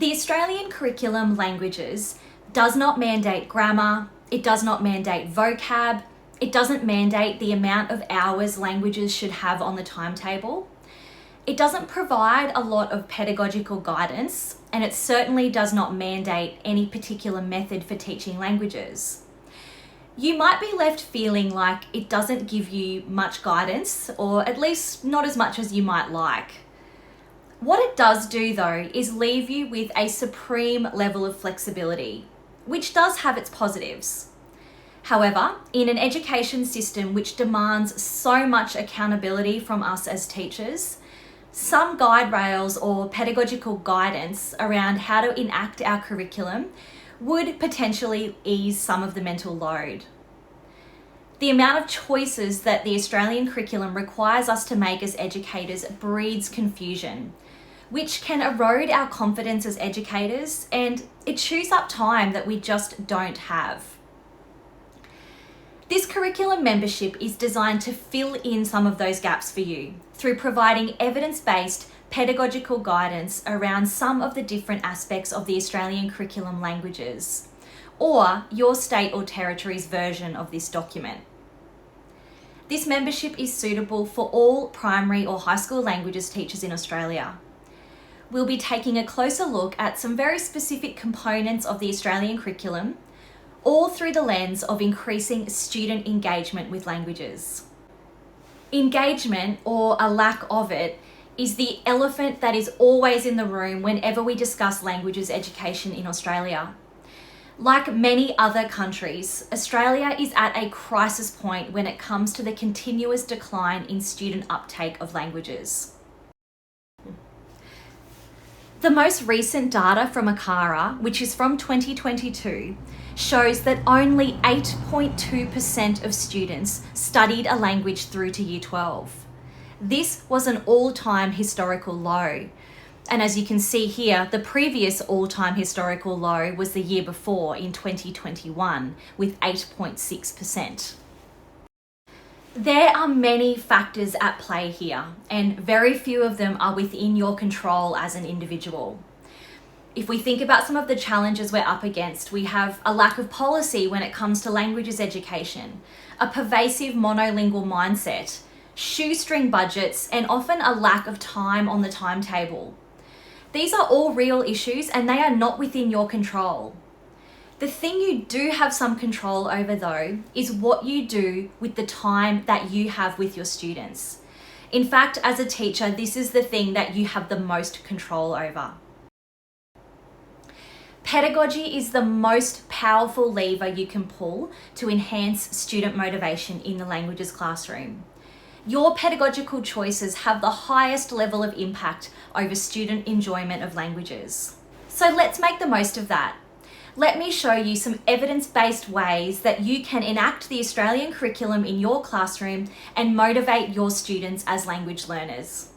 The Australian Curriculum Languages does not mandate grammar, it does not mandate vocab, it doesn't mandate the amount of hours languages should have on the timetable. It doesn't provide a lot of pedagogical guidance, and it certainly does not mandate any particular method for teaching languages. You might be left feeling like it doesn't give you much guidance, or at least not as much as you might like. What it does do though is leave you with a supreme level of flexibility, which does have its positives. However, in an education system which demands so much accountability from us as teachers, some guide rails or pedagogical guidance around how to enact our curriculum would potentially ease some of the mental load. The amount of choices that the Australian curriculum requires us to make as educators breeds confusion, which can erode our confidence as educators, and it chews up time that we just don't have. This curriculum membership is designed to fill in some of those gaps for you through providing evidence-based pedagogical guidance around some of the different aspects of the Australian Curriculum Languages, or your state or territory's version of this document. This membership is suitable for all primary or high school languages teachers in Australia. We'll be taking a closer look at some very specific components of the Australian curriculum, all through the lens of increasing student engagement with languages. Engagement, or a lack of it, is the elephant that is always in the room whenever we discuss languages education in Australia. Like many other countries, Australia is at a crisis point when it comes to the continuous decline in student uptake of languages. The most recent data from ACARA, which is from 2022, shows that only 8.2% of students studied a language through to Year 12. This was an all-time historical low. And as you can see here, the previous all-time historical low was the year before in 2021 with 8.6%. There are many factors at play here, and very few of them are within your control as an individual. If we think about some of the challenges we're up against, we have a lack of policy when it comes to languages education, a pervasive monolingual mindset, shoestring budgets, and often a lack of time on the timetable. These are all real issues and they are not within your control. The thing you do have some control over though is what you do with the time that you have with your students. In fact, as a teacher, this is the thing that you have the most control over. Pedagogy is the most powerful lever you can pull to enhance student motivation in the languages classroom. Your pedagogical choices have the highest level of impact over student enjoyment of languages. So let's make the most of that. Let me show you some evidence-based ways that you can enact the Australian curriculum in your classroom and motivate your students as language learners.